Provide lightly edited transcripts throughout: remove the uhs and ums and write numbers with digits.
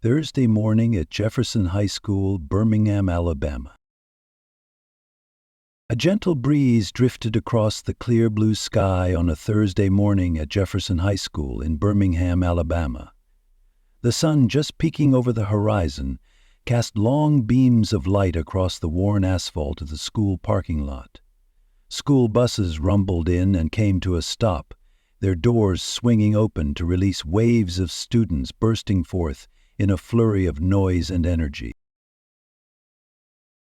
Thursday morning at Jefferson High School, Birmingham, Alabama. A gentle breeze drifted across the clear blue sky on a Thursday morning at Jefferson High School in Birmingham, Alabama. The sun, just peeking over the horizon, cast long beams of light across the worn asphalt of the school parking lot. School buses rumbled in and came to a stop, their doors swinging open to release waves of students bursting forth in a flurry of noise and energy.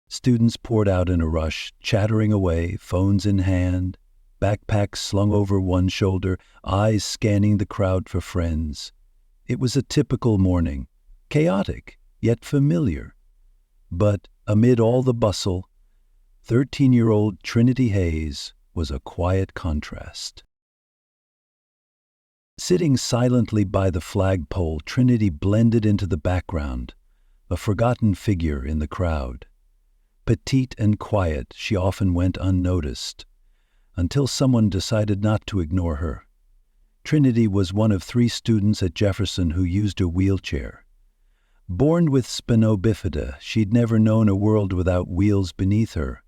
Students poured out in a rush, chattering away, phones in hand, backpacks slung over one shoulder, eyes scanning the crowd for friends. It was a typical morning, chaotic, yet familiar. But amid all the bustle, 13-year-old Trinity Hayes was a quiet contrast. Sitting silently by the flagpole, Trinity blended into the background, a forgotten figure in the crowd. Petite and quiet, she often went unnoticed, until someone decided not to ignore her. Trinity was one of 3 students at Jefferson who used a wheelchair. Born with spina bifida, she'd never known a world without wheels beneath her.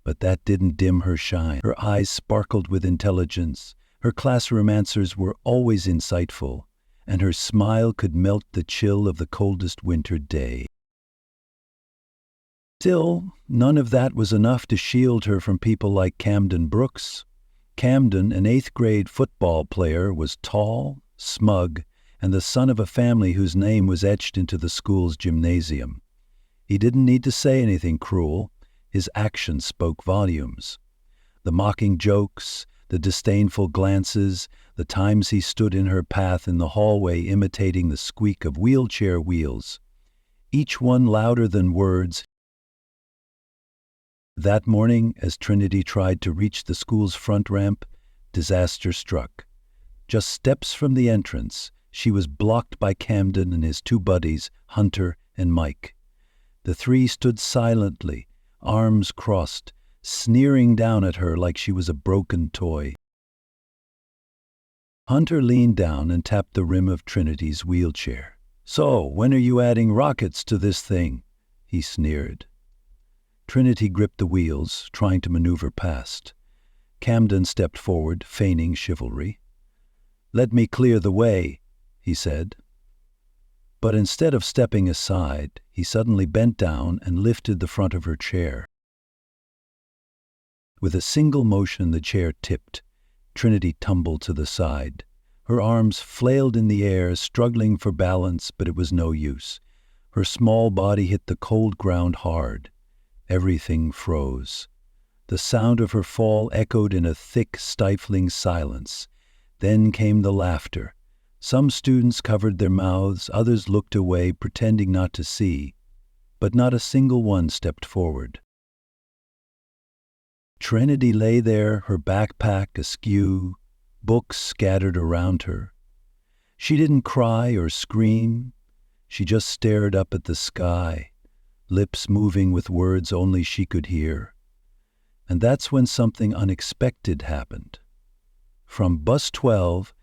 But that didn't dim her shine. Her eyes sparkled with intelligence. Her classroom answers were always insightful, and her smile could melt the chill of the coldest winter day. Still, none of that was enough to shield her from people like Camden Brooks. Camden, an 8th-grade football player, was tall, smug, and the son of a family whose name was etched into the school's gymnasium. He didn't need to say anything cruel. His actions spoke volumes. The mocking jokes, the disdainful glances, the times he stood in her path in the hallway imitating the squeak of wheelchair wheels, each one louder than words. That morning, as Trinity tried to reach the school's front ramp, disaster struck. Just steps from the entrance, she was blocked by Camden and his 2 buddies, Hunter and Mike. The 3 stood silently, arms crossed, sneering down at her like she was a broken toy. Hunter leaned down and tapped the rim of Trinity's wheelchair. "So, when are you adding rockets to this thing?" he sneered. Trinity gripped the wheels, trying to maneuver past. Camden stepped forward, feigning chivalry. "Let me clear the way," he said. But instead of stepping aside, he suddenly bent down and lifted the front of her chair. With a single motion, the chair tipped. Trinity tumbled to the side. Her arms flailed in the air, struggling for balance, but it was no use. Her small body hit the cold ground hard. Everything froze. The sound of her fall echoed in a thick, stifling silence. Then came the laughter. Some students covered their mouths, others looked away, pretending not to see, but not a single one stepped forward. Trinity lay there, her backpack askew, books scattered around her. She didn't cry or scream. She just stared up at the sky, lips moving with words only she could hear. And that's when something unexpected happened. From bus 12,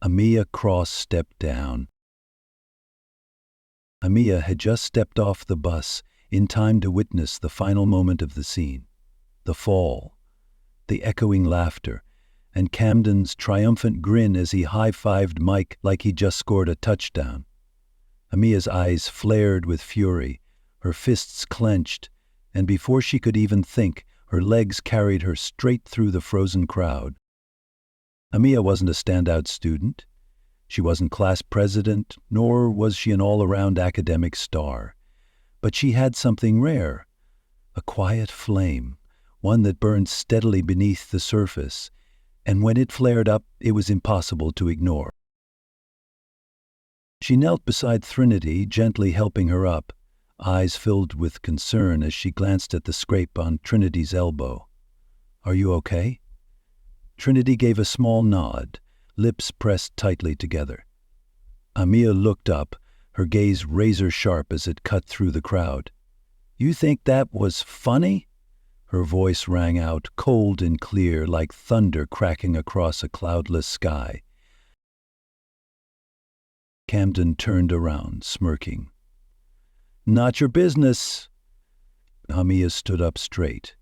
Amiia Cross stepped down. Amiia had just stepped off the bus in time to witness the final moment of the scene. The fall, the echoing laughter, and Camden's triumphant grin as he high-fived Mike like he'd just scored a touchdown. Amia's eyes flared with fury, her fists clenched, and before she could even think, her legs carried her straight through the frozen crowd. Amiia wasn't a standout student. She wasn't class president, nor was she an all-around academic star. But she had something rare, a quiet flame, one that burned steadily beneath the surface, and when it flared up, it was impossible to ignore. She knelt beside Trinity, gently helping her up, eyes filled with concern as she glanced at the scrape on Trinity's elbow. "Are you okay?" Trinity gave a small nod, lips pressed tightly together. Amiia looked up, her gaze razor-sharp as it cut through the crowd. "You think that was funny?" Her voice rang out, cold and clear, like thunder cracking across a cloudless sky. Camden turned around, smirking. Not your business. Amiia stood up straight,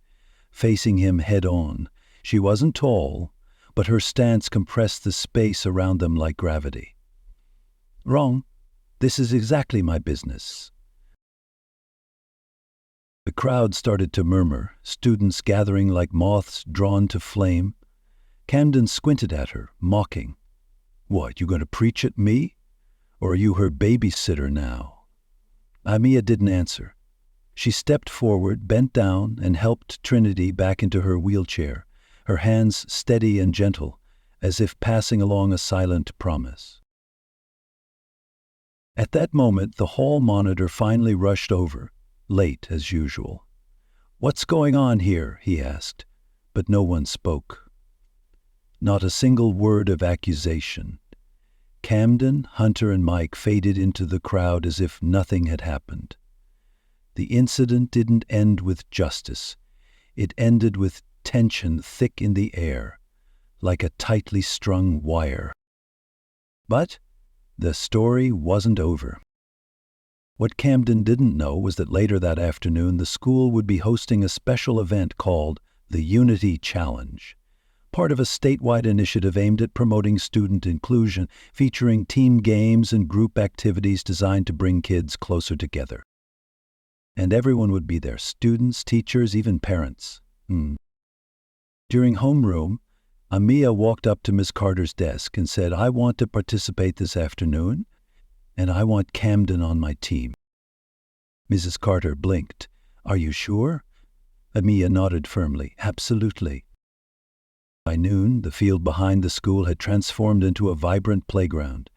facing him head-on. She wasn't tall, but her stance compressed the space around them like gravity. Wrong. This is exactly my business. The crowd started to murmur, students gathering like moths drawn to flame. Camden squinted at her, mocking. What, you going to preach at me? Or are you her babysitter now? Amiia didn't answer. She stepped forward, bent down, and helped Trinity back into her wheelchair, her hands steady and gentle, as if passing along a silent promise. At that moment, the hall monitor finally rushed over, late as usual. What's going on here? He asked, but no one spoke. Not a single word of accusation. Camden, Hunter, and Mike faded into the crowd as if nothing had happened. The incident didn't end with justice. It ended with tension thick in the air, like a tightly strung wire. But the story wasn't over. What Camden didn't know was that later that afternoon the school would be hosting a special event called the Unity Challenge, part of a statewide initiative aimed at promoting student inclusion, featuring team games and group activities designed to bring kids closer together. And everyone would be there, students, teachers, even parents. During homeroom, Amiia walked up to Miss Carter's desk and said, I want to participate this afternoon, and I want Camden on my team. Mrs. Carter blinked. Are you sure? Amiia nodded firmly. Absolutely. By noon, the field behind the school had transformed into a vibrant playground.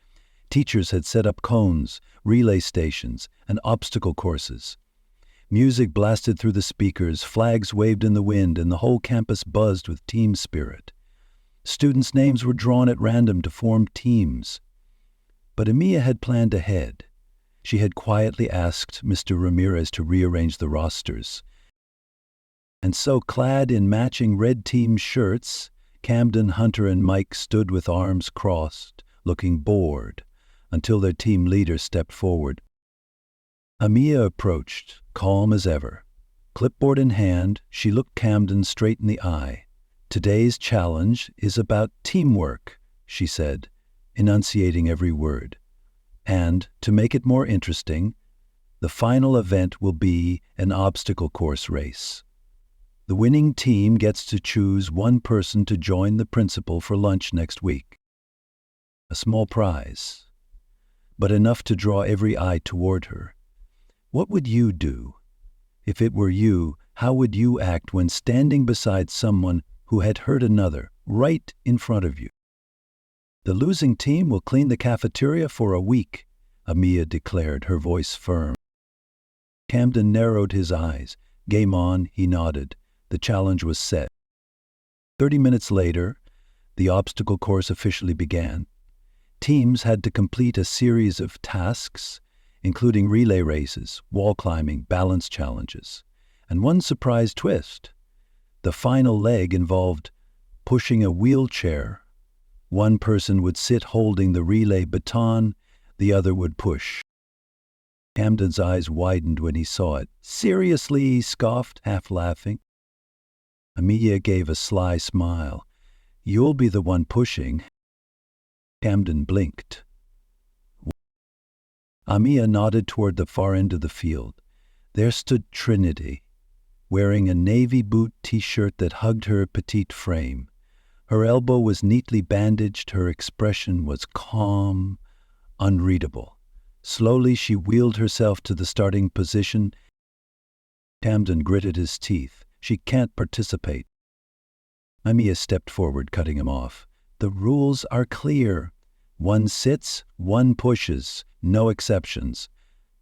Teachers had set up cones, relay stations, and obstacle courses. Music blasted through the speakers, flags waved in the wind, and the whole campus buzzed with team spirit. Students' names were drawn at random to form teams. But Amiia had planned ahead. She had quietly asked Mr. Ramirez to rearrange the rosters. And so, clad in matching red team shirts, Camden, Hunter, and Mike stood with arms crossed, looking bored, until their team leader stepped forward. Amiia approached, calm as ever. Clipboard in hand, she looked Camden straight in the eye. Today's challenge is about teamwork, she said, enunciating every word. And, to make it more interesting, the final event will be an obstacle course race. The winning team gets to choose one person to join the principal for lunch next week. A small prize, but enough to draw every eye toward her. What would you do? If it were you, how would you act when standing beside someone who had hurt another right in front of you? The losing team will clean the cafeteria for a week, Amiia declared, her voice firm. Camden narrowed his eyes. Game on, he nodded. The challenge was set. 30 minutes later, the obstacle course officially began. Teams had to complete a series of tasks, including relay races, wall climbing, balance challenges, and one surprise twist. The final leg involved pushing a wheelchair. One person would sit holding the relay baton, the other would push. Camden's eyes widened when he saw it. Seriously, he scoffed, half laughing. Amiia gave a sly smile. You'll be the one pushing. Camden blinked. Amiia nodded toward the far end of the field. There stood Trinity, wearing a navy boot t-shirt that hugged her petite frame. Her elbow was neatly bandaged, her expression was calm, unreadable. Slowly she wheeled herself to the starting position. Camden gritted his teeth. She can't participate. Amiia stepped forward, cutting him off. The rules are clear. One sits, one pushes, no exceptions.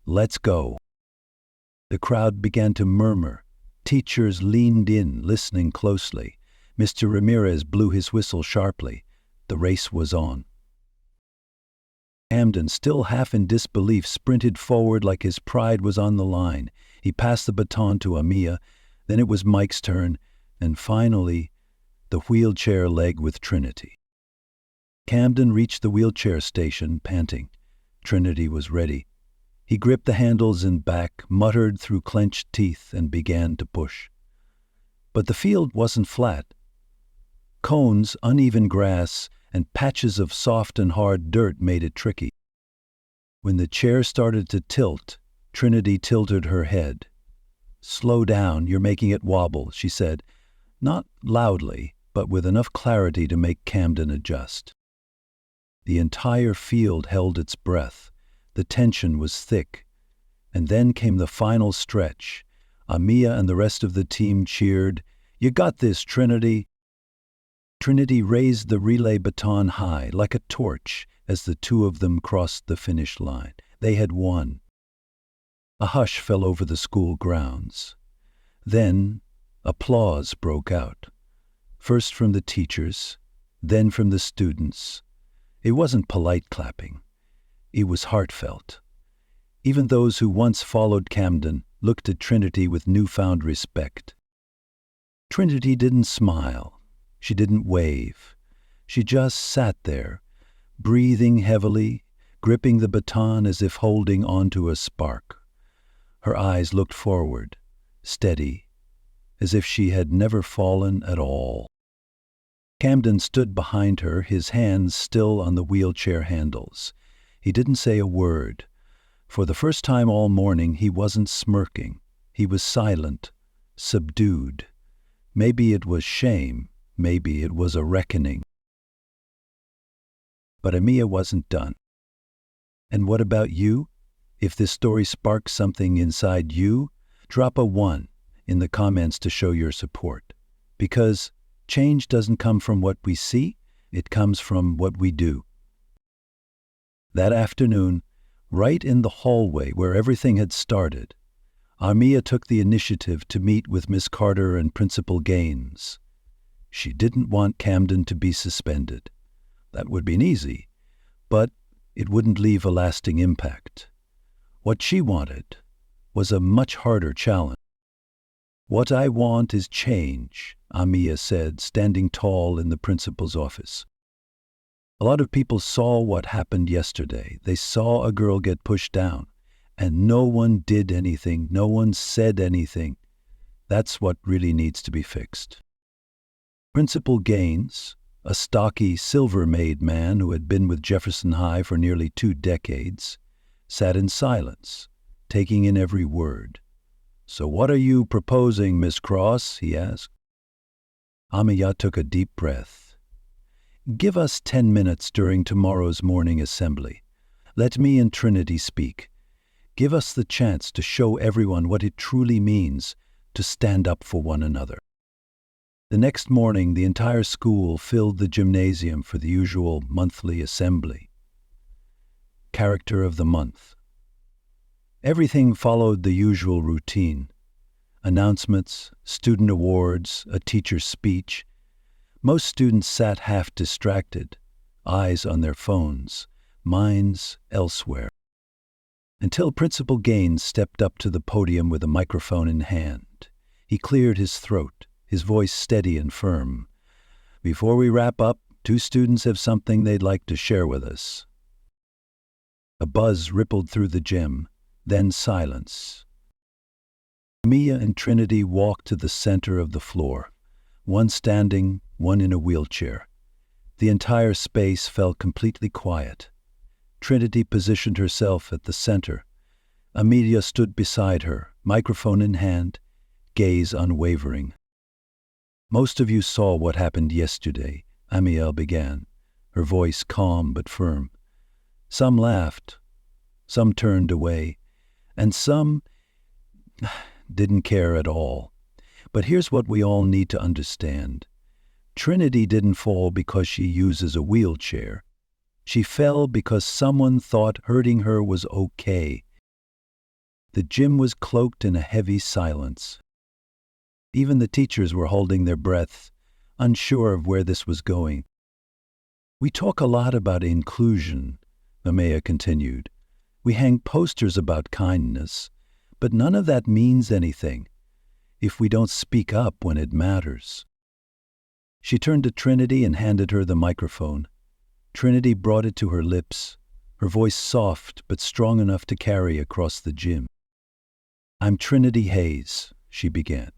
Let's go. The crowd began to murmur. Teachers leaned in, listening closely. Mr. Ramirez blew his whistle sharply. The race was on. Camden, still half in disbelief, sprinted forward like his pride was on the line. He passed the baton to Amiia, then it was Mike's turn, and finally, the wheelchair leg with Trinity. Camden reached the wheelchair station, panting. Trinity was ready. He gripped the handles and back, muttered through clenched teeth, and began to push. But the field wasn't flat. Cones, uneven grass, and patches of soft and hard dirt made it tricky. When the chair started to tilt, Trinity tilted her head. "Slow down, you're making it wobble," she said, not loudly, but with enough clarity to make Camden adjust. The entire field held its breath. The tension was thick. And then came the final stretch. Amiia and the rest of the team cheered, "You got this, Trinity!" Trinity raised the relay baton high, like a torch, as the two of them crossed the finish line. They had won. A hush fell over the school grounds. Then applause broke out, first from the teachers, then from the students. It wasn't polite clapping. It was heartfelt. Even those who once followed Camden looked at Trinity with newfound respect. Trinity didn't smile. She didn't wave. She just sat there, breathing heavily, gripping the baton as if holding onto a spark. Her eyes looked forward, steady, as if she had never fallen at all. Camden stood behind her, his hands still on the wheelchair handles. He didn't say a word. For the first time all morning, he wasn't smirking. He was silent, subdued. Maybe it was shame. Maybe it was a reckoning. But Amiia wasn't done. "And what about you? If this story sparks something inside you, drop a 1 in the comments to show your support. Because change doesn't come from what we see, it comes from what we do." That afternoon, right in the hallway where everything had started, Amiia took the initiative to meet with Miss Carter and Principal Gaines. She didn't want Camden to be suspended. That would be easy, but it wouldn't leave a lasting impact. What she wanted was a much harder challenge. "What I want is change," Amiia said, standing tall in the principal's office. A lot of people saw what happened yesterday. They saw a girl get pushed down, and no one did anything, no one said anything. That's what really needs to be fixed. Principal Gaines, a stocky, silver-made man who had been with Jefferson High for nearly 2 decades, sat in silence, taking in every word. "So what are you proposing, Miss Cross?" he asked. Amiia took a deep breath. "Give us 10 minutes during tomorrow's morning assembly. Let me and Trinity speak. Give us the chance to show everyone what it truly means to stand up for one another." The next morning, the entire school filled the gymnasium for the usual monthly assembly. Character of the month. Everything followed the usual routine. Announcements, student awards, a teacher's speech. Most students sat half distracted, eyes on their phones, minds elsewhere. Until Principal Gaines stepped up to the podium with a microphone in hand. He cleared his throat, his voice steady and firm. "Before we wrap up, 2 students have something they'd like to share with us." A buzz rippled through the gym, then silence. Amiia and Trinity walked to the center of the floor, one standing, one in a wheelchair. The entire space felt completely quiet. Trinity positioned herself at the center. Amiia stood beside her, microphone in hand, gaze unwavering. "Most of you saw what happened yesterday," Amiia began, her voice calm but firm. "Some laughed, some turned away, and some didn't care at all. But here's what we all need to understand. Trinity didn't fall because she uses a wheelchair. She fell because someone thought hurting her was okay." The gym was cloaked in a heavy silence. Even the teachers were holding their breath, unsure of where this was going. "We talk a lot about inclusion," Amiia continued. "We hang posters about kindness, but none of that means anything if we don't speak up when it matters." She turned to Trinity and handed her the microphone. Trinity brought it to her lips, her voice soft but strong enough to carry across the gym. "I'm Trinity Hayes," she began.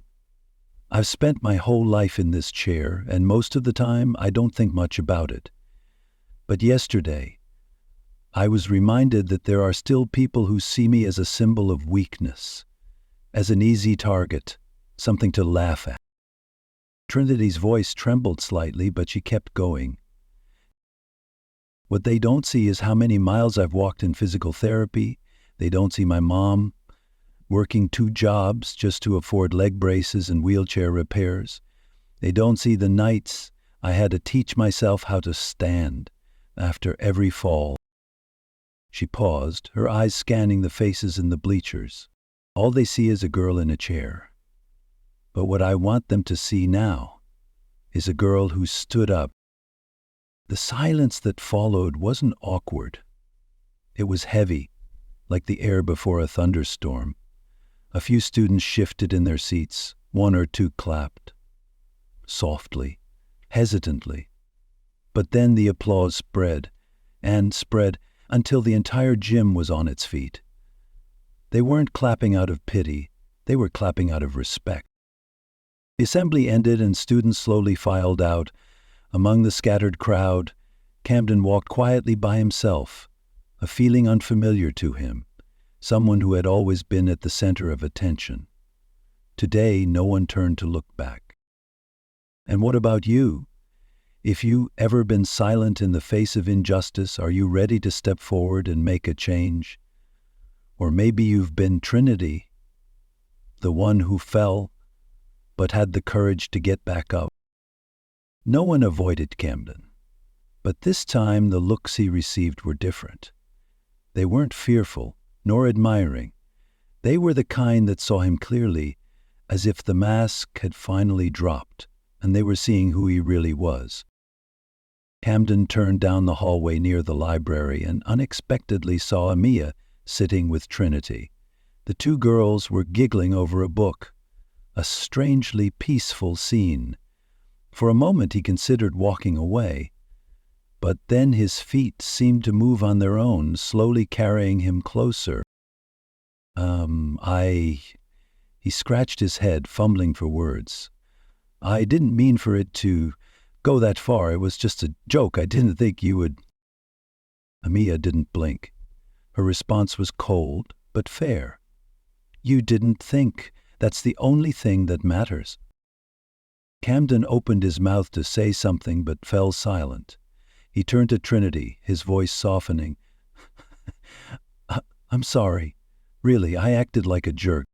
"I've spent my whole life in this chair, and most of the time I don't think much about it. But yesterday, I was reminded that there are still people who see me as a symbol of weakness, as an easy target, something to laugh at." Trinity's voice trembled slightly, but she kept going. "What they don't see is how many miles I've walked in physical therapy. They don't see my mom working 2 jobs just to afford leg braces and wheelchair repairs. They don't see the nights I had to teach myself how to stand after every fall." She paused, her eyes scanning the faces in the bleachers. "All they see is a girl in a chair. But what I want them to see now is a girl who stood up." The silence that followed wasn't awkward. It was heavy, like the air before a thunderstorm. A few students shifted in their seats. 1 or 2 clapped. Softly, hesitantly. But then the applause spread, and spread until the entire gym was on its feet. They weren't clapping out of pity, they were clapping out of respect. The assembly ended and students slowly filed out. Among the scattered crowd, Camden walked quietly by himself, a feeling unfamiliar to him, someone who had always been at the center of attention. Today, no one turned to look back. And what about you? If you ever been silent in the face of injustice, are you ready to step forward and make a change? Or maybe you've been Trinity, the one who fell, but had the courage to get back up. No one avoided Camden, but this time the looks he received were different. They weren't fearful, nor admiring. They were the kind that saw him clearly, as if the mask had finally dropped, and they were seeing who he really was. Camden turned down the hallway near the library and unexpectedly saw Amiia sitting with Trinity. The 2 girls were giggling over a book, a strangely peaceful scene. For a moment he considered walking away, but then his feet seemed to move on their own, slowly carrying him closer. He scratched his head, fumbling for words. "I didn't mean for it to go that far. It was just a joke. I didn't think you would." Amiia didn't blink. Her response was cold, but fair. "You didn't think. That's the only thing that matters." Camden opened his mouth to say something, but fell silent. He turned to Trinity, his voice softening. "I'm sorry. Really, I acted like a jerk."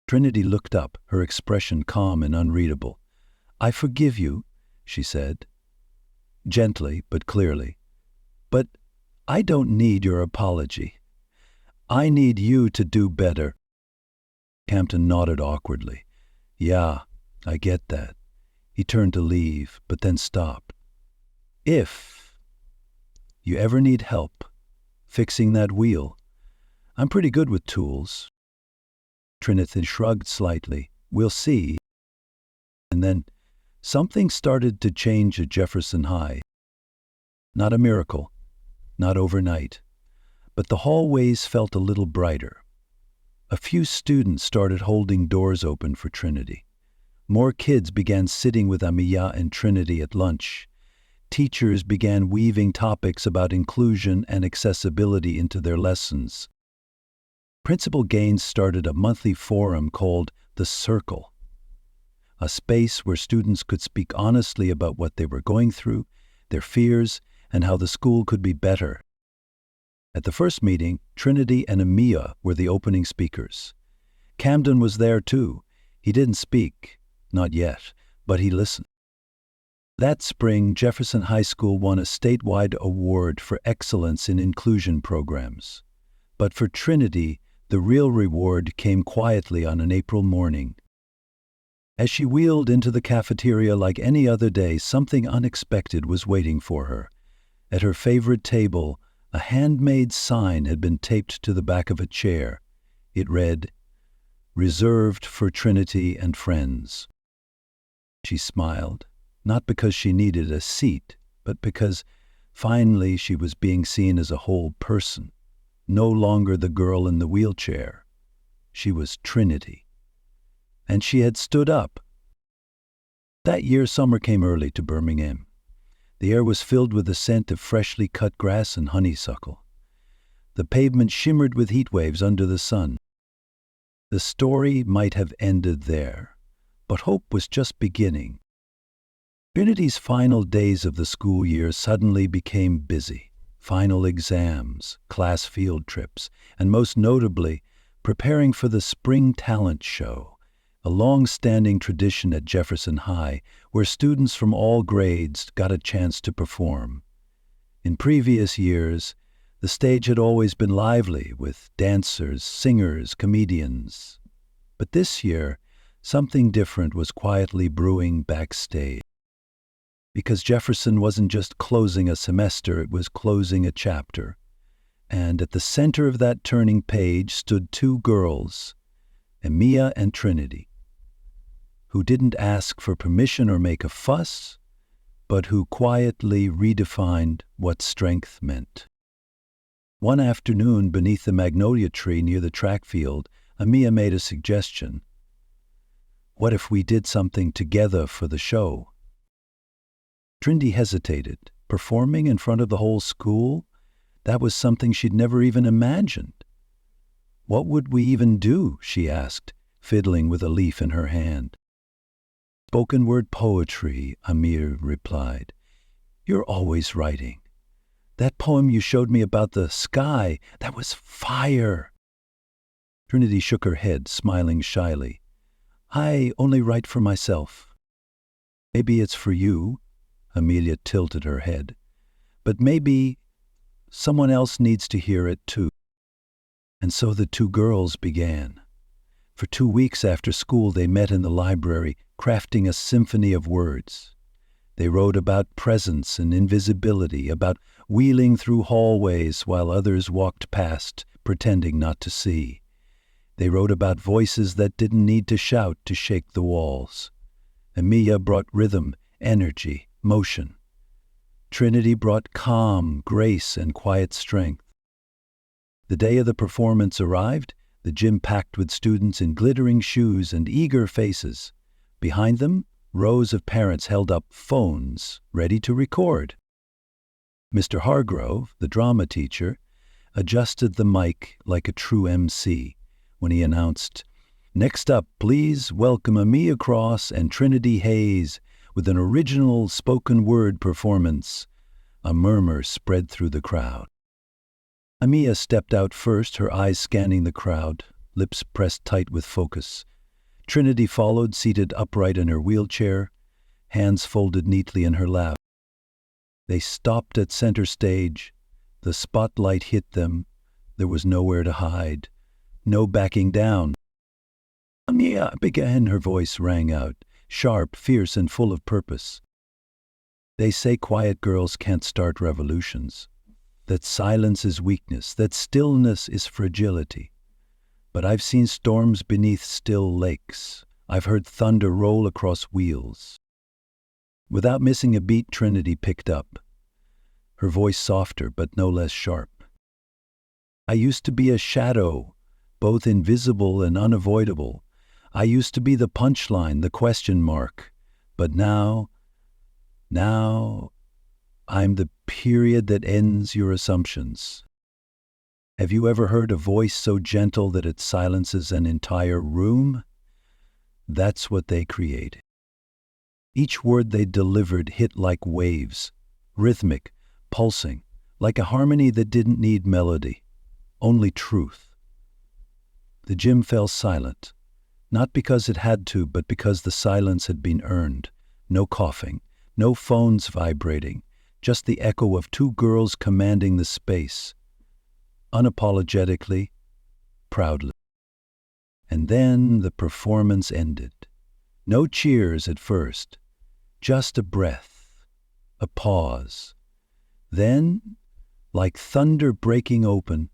Trinity looked up, her expression calm and unreadable. "I forgive you," she said, gently but clearly. "But I don't need your apology. I need you to do better." Camden nodded awkwardly. "Yeah, I get that." He turned to leave, but then stopped. "If you ever need help fixing that wheel, I'm pretty good with tools." Trinity shrugged slightly. "We'll see." And then something started to change at Jefferson High. Not a miracle, not overnight, but the hallways felt a little brighter. A few students started holding doors open for Trinity. More kids began sitting with Amiia and Trinity at lunch. Teachers began weaving topics about inclusion and accessibility into their lessons. Principal Gaines started a monthly forum called The Circle, a space where students could speak honestly about what they were going through, their fears, and how the school could be better. At the first meeting, Trinity and Amiia were the opening speakers. Camden was there too. He didn't speak, not yet, but he listened. That spring, Jefferson High School won a statewide award for excellence in inclusion programs. But for Trinity, the real reward came quietly on an April morning. As she wheeled into the cafeteria like any other day, something unexpected was waiting for her. At her favorite table, a handmade sign had been taped to the back of a chair. It read, "Reserved for Trinity and friends." She smiled, not because she needed a seat, but because Finally, she was being seen as a whole person, no longer the girl in the wheelchair. She was Trinity. And she had stood up. That year, summer came early to Birmingham. The air was filled with the scent of freshly cut grass and honeysuckle. The pavement shimmered with heat waves under the sun. The story might have ended there, but hope was just beginning. Trinity's final days of the school year suddenly became busy. Final exams, class field trips, and most notably, preparing for the spring talent show, a long-standing tradition at Jefferson High where students from all grades got a chance to perform. In previous years, the stage had always been lively with dancers, singers, comedians. But this year, something different was quietly brewing backstage. Because Jefferson wasn't just closing a semester, it was closing a chapter. And at the center of that turning page stood two girls, Amiia and Trinity, who didn't ask for permission or make a fuss, but who quietly redefined what strength meant. One afternoon, beneath the magnolia tree near the track field, Amiia made a suggestion. What if we did something together for the show? Trinity hesitated. Performing in front of the whole school? That was something she'd never even imagined. What would we even do? She asked, fiddling with a leaf in her hand. Spoken word poetry, Amiia replied. You're always writing. That poem you showed me about the sky, that was fire. Trinity shook her head, smiling shyly. I only write for myself. Maybe it's for you, Amiia tilted her head, but maybe someone else needs to hear it too. And so the two girls began. For 2 weeks after school, they met in the library, crafting a symphony of words. They wrote about presence and invisibility, about wheeling through hallways while others walked past, pretending not to see. They wrote about voices that didn't need to shout to shake the walls. Amiia brought rhythm, energy, motion. Trinity brought calm, grace, and quiet strength. The day of the performance arrived, the gym packed with students in glittering shoes and eager faces. Behind them, rows of parents held up phones, ready to record. Mr. Hargrove, the drama teacher, adjusted the mic like a true MC when he announced, "Next up, please welcome Amiia Cross and Trinity Hayes with an original spoken word performance." A murmur spread through the crowd. Amiia stepped out first, her eyes scanning the crowd, lips pressed tight with focus. Trinity followed, seated upright in her wheelchair, hands folded neatly in her lap. They stopped at center stage. The spotlight hit them. There was nowhere to hide. No backing down. "Amiia," began, her voice rang out, sharp, fierce, and full of purpose. They say quiet girls can't start revolutions, that silence is weakness, that stillness is fragility. But I've seen storms beneath still lakes. I've heard thunder roll across wheels. Without missing a beat, Trinity picked up, her voice softer but no less sharp. I used to be a shadow, both invisible and unavoidable. I used to be the punchline, the question mark. But now I'm the period that ends your assumptions. Have you ever heard a voice so gentle that it silences an entire room? That's what they created. Each word they delivered hit like waves, rhythmic, pulsing, like a harmony that didn't need melody, only truth. The gym fell silent, not because it had to, but because the silence had been earned. No coughing, no phones vibrating, just the echo of two girls commanding the space, unapologetically, proudly. And then the performance ended. No cheers at first, just a breath, a pause. Then, like thunder breaking open,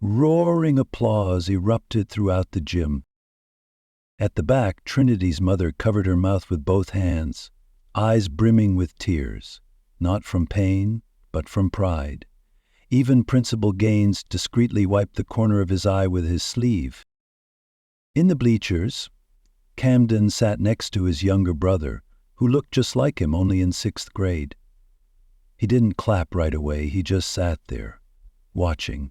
roaring applause erupted throughout the gym. At the back, Trinity's mother covered her mouth with both hands, eyes brimming with tears, not from pain, but from pride. Even Principal Gaines discreetly wiped the corner of his eye with his sleeve. In the bleachers, Camden sat next to his younger brother, who looked just like him, only in 6th grade. He didn't clap right away, he just sat there, watching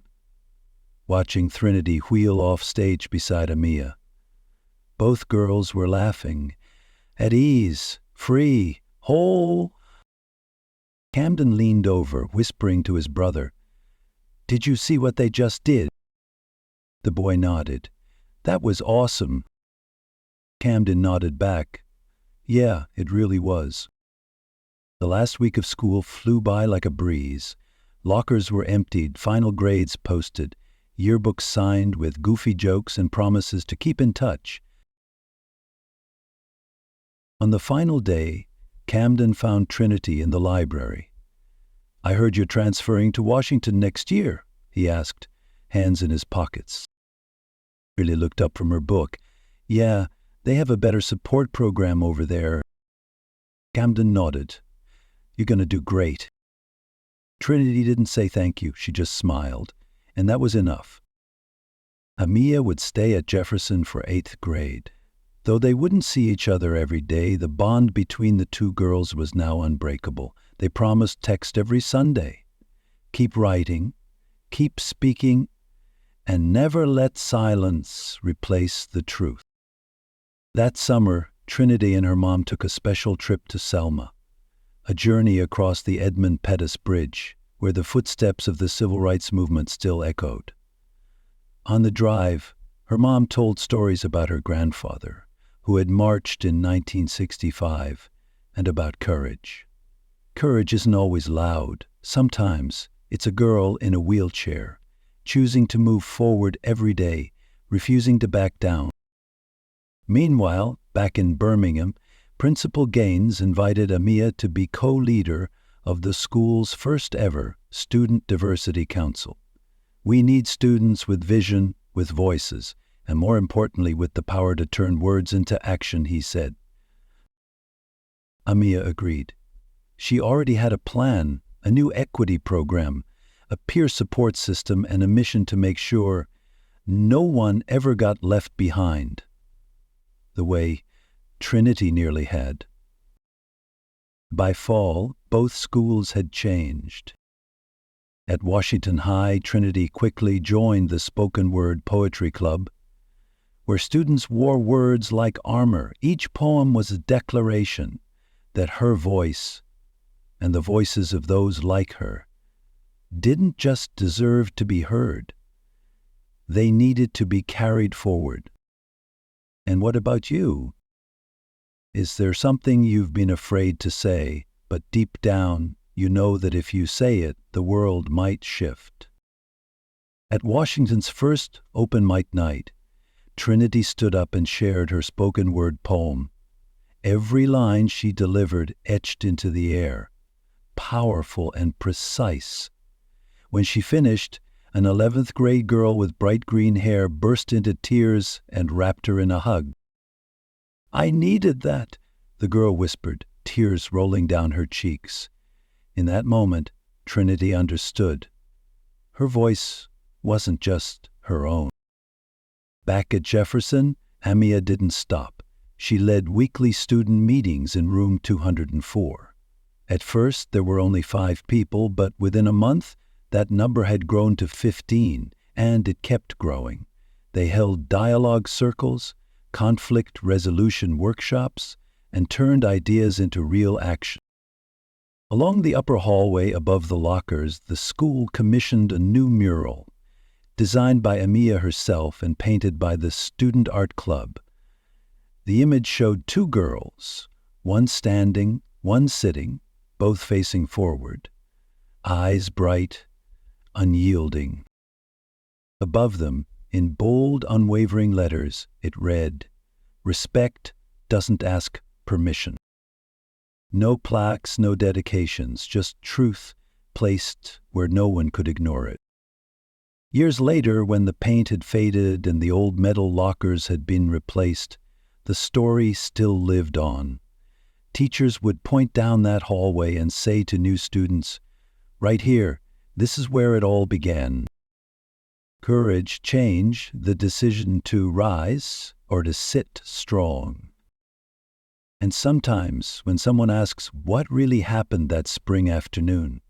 Trinity wheel off stage beside Amiia. Both girls were laughing, at ease, free, whole. Camden leaned over, whispering to his brother, "Did you see what they just did?" The boy nodded. "That was awesome." Camden nodded back. "Yeah, it really was." The last week of school flew by like a breeze. Lockers were emptied, final grades posted, yearbooks signed with goofy jokes and promises to keep in touch. On the final day, Camden found Trinity in the library. "I heard you're transferring to Washington next year," he asked, hands in his pockets. Trinity looked up from her book. "Yeah, they have a better support program over there." Camden nodded. "You're going to do great." Trinity didn't say thank you, she just smiled, and that was enough. Amiia would stay at Jefferson for 8th grade. Though they wouldn't see each other every day, the bond between the two girls was now unbreakable. They promised text every Sunday. Keep writing, keep speaking, and never let silence replace the truth. That summer, Trinity and her mom took a special trip to Selma, a journey across the Edmund Pettus Bridge, where the footsteps of the civil rights movement still echoed. On the drive, her mom told stories about her grandfather, who had marched in 1965, and about courage. Courage isn't always loud. Sometimes it's a girl in a wheelchair, choosing to move forward every day, refusing to back down. Meanwhile, back in Birmingham, Principal Gaines invited Amiia to be co-leader of the school's first ever Student Diversity Council. "We need students with vision, with voices, and more importantly, with the power to turn words into action," he said. Amiia agreed. She already had a plan, a new equity program, a peer support system, and a mission to make sure no one ever got left behind, the way Trinity nearly had. By fall, both schools had changed. At Washington High, Trinity quickly joined the spoken word poetry club, where students wore words like armor. Each poem was a declaration that her voice, and the voices of those like her, didn't just deserve to be heard. They needed to be carried forward. And what about you? Is there something you've been afraid to say, but deep down you know that if you say it, the world might shift? At Washington's first open mic night, Trinity stood up and shared her spoken word poem. Every line she delivered etched into the air, powerful and precise. When she finished, an 11th grade girl with bright green hair burst into tears and wrapped her in a hug. "I needed that," the girl whispered, tears rolling down her cheeks. In that moment, Trinity understood. Her voice wasn't just her own. Back at Jefferson, Amiia didn't stop. She led weekly student meetings in room 204. At first, there were only 5 people, but within a month, that number had grown to 15, and it kept growing. They held dialogue circles, conflict resolution workshops, and turned ideas into real action. Along the upper hallway above the lockers, the school commissioned a new mural, designed by Amiia herself and painted by the Student Art Club. The image showed 2 girls, one standing, one sitting, both facing forward, eyes bright, unyielding. Above them, in bold, unwavering letters, it read, "Respect doesn't ask permission." No plaques, no dedications, just truth placed where no one could ignore it. Years later, when the paint had faded and the old metal lockers had been replaced, the story still lived on. Teachers would point down that hallway and say to new students, Right here, this is where it all began. Courage, change, the decision to rise or to sit strong. And sometimes, when someone asks what really happened that spring afternoon,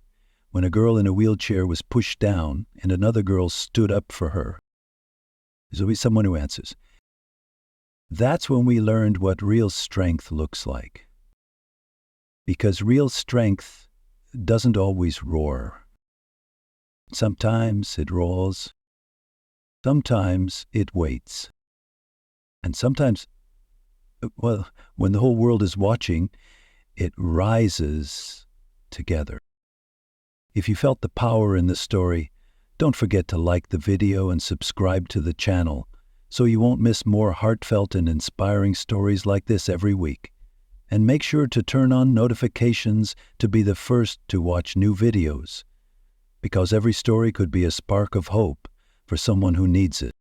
when a girl in a wheelchair was pushed down and another girl stood up for her, there's always someone who answers. That's when we learned what real strength looks like. Because real strength doesn't always roar. Sometimes it roars. Sometimes it waits. And sometimes, well, when the whole world is watching, it rises together. If you felt the power in this story, don't forget to like the video and subscribe to the channel so you won't miss more heartfelt and inspiring stories like this every week. And make sure to turn on notifications to be the first to watch new videos, because every story could be a spark of hope for someone who needs it.